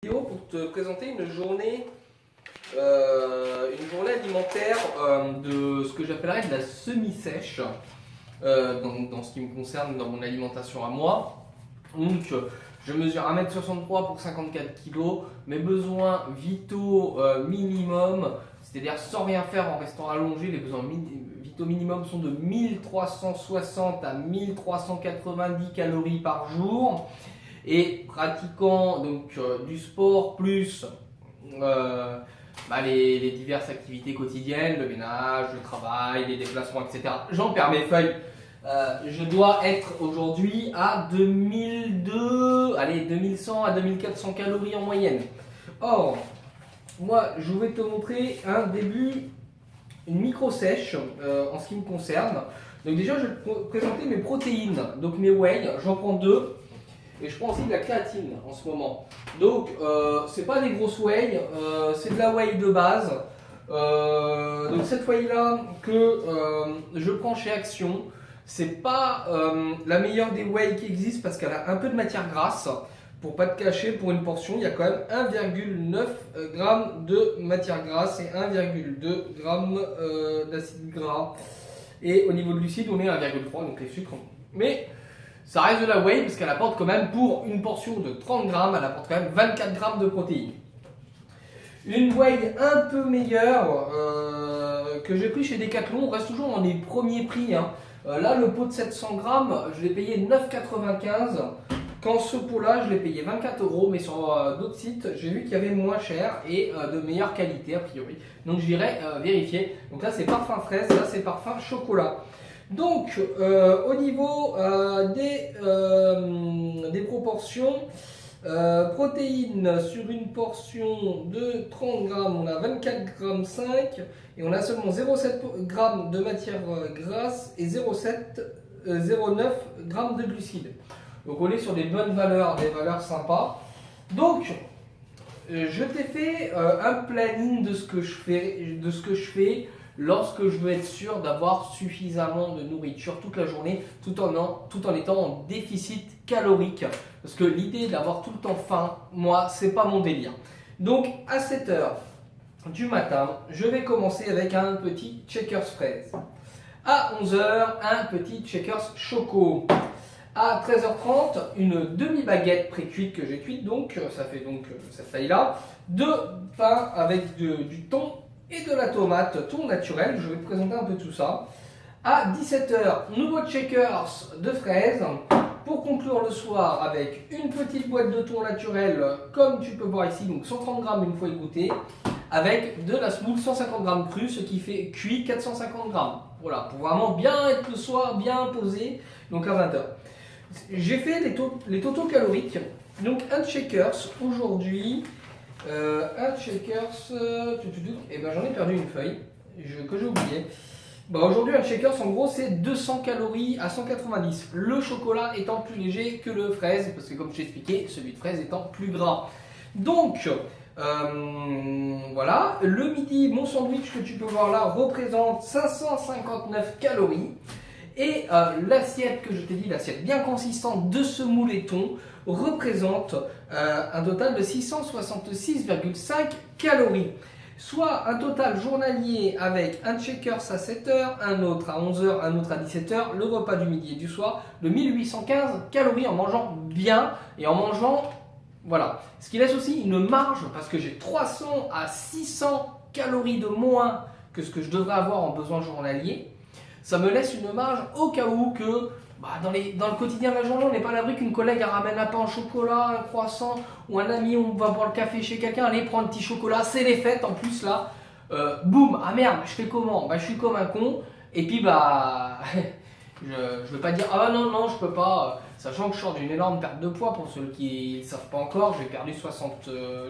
Vidéo pour te présenter une journée alimentaire de ce que j'appellerais de la semi-sèche dans ce qui me concerne dans mon alimentation à moi. Donc je mesure 1m63 pour 54 kg, mes besoins vitaux minimum, c'est-à-dire sans rien faire en restant allongé, les besoins vitaux minimum sont de 1360 à 1390 calories par jour. Et pratiquant donc du sport plus les diverses activités quotidiennes, le ménage, le travail, les déplacements, etc. J'en perds mes feuilles. Je dois être aujourd'hui à 2100 à 2400 calories en moyenne. Or, moi, je vais te montrer une micro-sèche en ce qui me concerne. Donc déjà, je vais te présenter mes protéines, donc mes whey, j'en prends deux. Et je prends aussi de la créatine en ce moment. Donc, c'est pas des grosses whey, c'est de la whey de base. Donc, cette whey là que je prends chez Action, c'est pas la meilleure des whey qui existent parce qu'elle a un peu de matière grasse. Pour pas te cacher, pour une portion, il y a quand même 1,9 g de matière grasse et 1,2 g d'acide gras. Et au niveau de glucides, on est à 1,3, donc les sucres. Mais ça reste de la whey parce qu'elle apporte quand même, pour une portion de 30 grammes, elle apporte quand même 24 grammes de protéines. Une whey un peu meilleure que j'ai pris chez Decathlon, on reste toujours dans les premiers prix. Là, le pot de 700 grammes, je l'ai payé 9,95. Quand ce pot-là, je l'ai payé 24 €, mais sur d'autres sites, j'ai vu qu'il y avait moins cher et de meilleure qualité a priori. Donc j'irai vérifier. Donc là, c'est parfum fraise, là, c'est parfum chocolat. Donc, au niveau des proportions, protéines sur une portion de 30 grammes, on a 24,5 g et on a seulement 0,7 g de matière grasse et 0,9 g de glucides. Donc, on est sur des bonnes valeurs, des valeurs sympas. Donc, je t'ai fait un planning de ce que je fais lorsque je veux être sûr d'avoir suffisamment de nourriture toute la journée, tout en étant en déficit calorique. Parce que l'idée d'avoir tout le temps faim, moi, c'est pas mon délire. Donc, à 7 h du matin, je vais commencer avec un petit Checkers fraise. À 11 h, un petit Checkers choco. À 13h30, une demi-baguette pré-cuite que j'ai cuite, donc ça fait donc cette taille-là. Deux pains avec du thon et de la tomate, thon naturel. Je vais te présenter un peu tout ça. À 17 h, nouveau Checkers de fraises. Pour conclure le soir avec une petite boîte de thon naturel, comme tu peux voir ici, donc 130 grammes une fois égoutté, avec de la semoule 150 grammes crue, ce qui fait cuit 450 grammes. Voilà, pour vraiment bien être le soir, bien posé, donc à 20 h. J'ai fait les totaux caloriques. Donc un Checkers aujourd'hui, un Checkers, et ben j'en ai perdu une feuille que j'ai oublié. Aujourd'hui un Checkers en gros c'est 200 calories à 190. Le chocolat étant plus léger que le fraise, parce que comme je t'ai expliqué, celui de fraise étant plus gras. Donc voilà, le midi, mon sandwich que tu peux voir là représente 559 calories. Et l'assiette que je t'ai dit, l'assiette bien consistante de semoule et thon, représente un total de 666,5 calories. Soit un total journalier avec un Checkers à 7 h, un autre à 11 h, un autre à 17 h, le repas du midi et du soir, de 1815 calories en mangeant bien et en mangeant, voilà. Ce qui laisse aussi une marge, parce que j'ai 300 à 600 calories de moins que ce que je devrais avoir en besoin journalier. Ça me laisse une marge au cas où que dans le quotidien de la journée, on n'est pas à l'abri qu'une collègue ramène un pain au chocolat, un croissant, ou un ami, on va boire le café chez quelqu'un, allez prendre un petit chocolat, c'est les fêtes en plus là. Boum, ah merde, je fais comment? Je suis comme un con, et puis je ne veux pas dire ah non, je peux pas, sachant que je sors d'une énorme perte de poids, pour ceux qui ne savent pas encore, j'ai perdu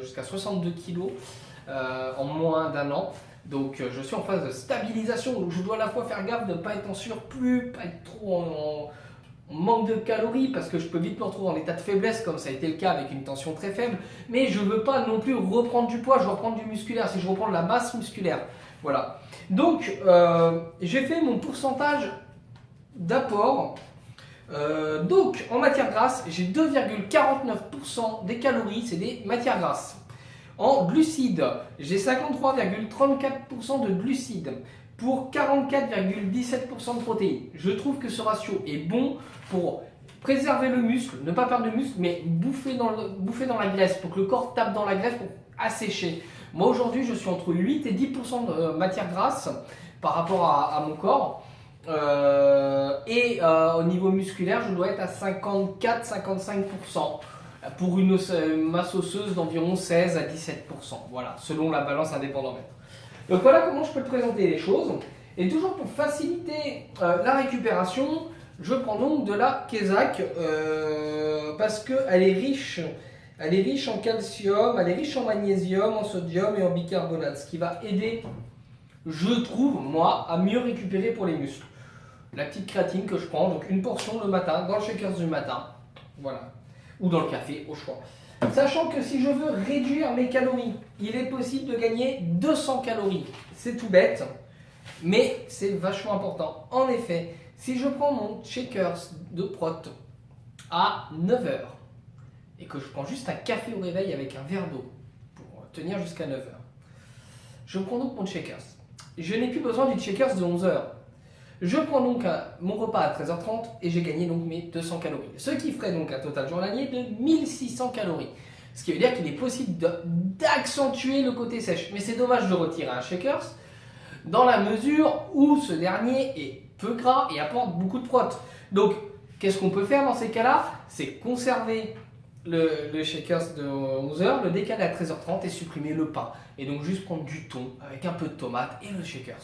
jusqu'à 62 kg en moins d'un an. Donc je suis en phase de stabilisation, donc je dois à la fois faire gaffe de ne pas être en surplus, pas être trop en manque de calories, parce que je peux vite me retrouver en état de faiblesse, comme ça a été le cas avec une tension très faible, mais je ne veux pas non plus reprendre du poids, je veux reprendre du musculaire, si je reprends de la masse musculaire. Voilà. Donc j'ai fait mon pourcentage d'apport Donc, en matière grasse, j'ai 2,49% des calories, c'est des matières grasses. En glucides, j'ai 53,34% de glucides pour 44,17% de protéines. Je trouve que ce ratio est bon pour préserver le muscle, ne pas perdre de muscle, mais bouffer dans la graisse pour que le corps tape dans la graisse pour assécher. Moi aujourd'hui, je suis entre 8 et 10% de matière grasse par rapport à mon corps. Au niveau musculaire, je dois être à 54-55% pour une masse osseuse d'environ 16 à 17%. Voilà, selon la balance indépendamètre. Donc voilà comment je peux te présenter les choses. Et toujours pour faciliter la récupération, je prends donc de la Kézak parce qu'elle est riche. Elle est riche en calcium, elle est riche en magnésium, en sodium et en bicarbonate, ce qui va aider, je trouve, moi, à mieux récupérer pour les muscles. La petite créatine que je prends, donc une portion le matin, dans le shaker du matin, voilà, ou dans le café, au choix. Sachant que si je veux réduire mes calories, il est possible de gagner 200 calories. C'est tout bête, mais c'est vachement important. En effet, si je prends mon shaker de prot à 9h, et que je prends juste un café au réveil avec un verre d'eau pour tenir jusqu'à 9h. Je prends donc mon shakers. Je n'ai plus besoin du shakers de 11h. Je prends donc mon repas à 13h30 et j'ai gagné donc mes 200 calories. Ce qui ferait donc un total journalier de 1600 calories. Ce qui veut dire qu'il est possible d'accentuer le côté sèche. Mais c'est dommage de retirer un shakers dans la mesure où ce dernier est peu gras et apporte beaucoup de protéines. Donc, qu'est-ce qu'on peut faire dans ces cas-là? C'est conserver le shakers de 11h, le décaler à 13h30 et supprimer le pain. Et donc juste prendre du thon avec un peu de tomate et le shakers.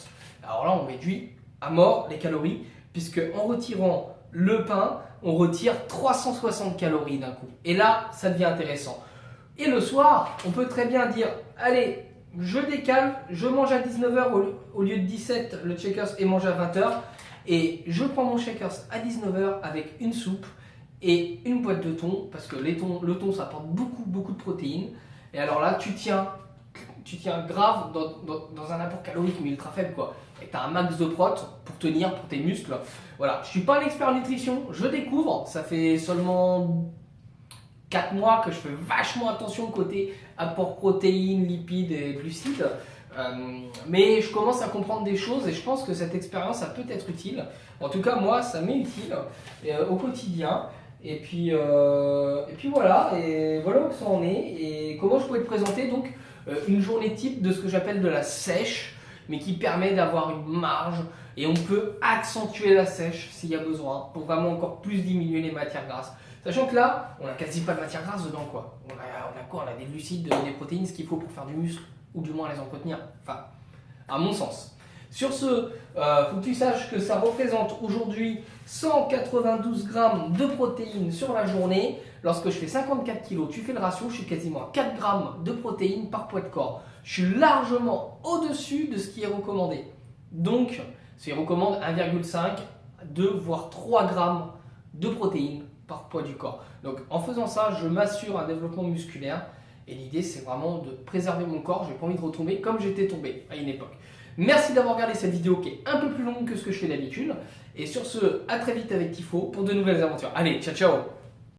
Alors là, on réduit à mort les calories, puisque en retirant le pain, on retire 360 calories d'un coup. Et là, ça devient intéressant. Et le soir, on peut très bien dire, allez, je décale, je mange à 19h au lieu de 17 le shakers et mange à 20h. Et je prends mon shakers à 19h avec une soupe et une boîte de thon, parce que le thon ça apporte beaucoup de protéines. Et alors là, tu tiens grave dans un apport calorique mais ultra faible quoi. Et tu as un max de prot pour tenir pour tes muscles. Voilà, je suis pas un expert en nutrition, je découvre, ça fait seulement 4 mois que je fais vachement attention côté apport protéines, lipides et glucides. Mais je commence à comprendre des choses et je pense que cette expérience ça peut être utile. En tout cas moi ça m'est utile au quotidien. Et puis voilà où ça en est. Et comment je pourrais te présenter donc une journée type de ce que j'appelle de la sèche, mais qui permet d'avoir une marge et on peut accentuer la sèche s'il y a besoin pour vraiment encore plus diminuer les matières grasses. Sachant que là, on n'a quasi pas de matière grasse dedans quoi. On a quoi? On a des glucides, des protéines, ce qu'il faut pour faire du muscle, ou du moins les entretenir. Enfin, à mon sens. Sur ce, faut que tu saches que ça représente aujourd'hui 192 grammes de protéines sur la journée. Lorsque je fais 54 kg, tu fais le ratio, je suis quasiment à 4 grammes de protéines par poids de corps. Je suis largement au-dessus de ce qui est recommandé. Donc, il recommande 1,5, 2 voire 3 grammes de protéines par poids du corps. Donc, en faisant ça, je m'assure un développement musculaire. Et l'idée, c'est vraiment de préserver mon corps. Je n'ai pas envie de retomber comme j'étais tombé à une époque. Merci d'avoir regardé cette vidéo qui est un peu plus longue que ce que je fais d'habitude. Et sur ce, à très vite avec Tifo pour de nouvelles aventures. Allez, ciao ciao!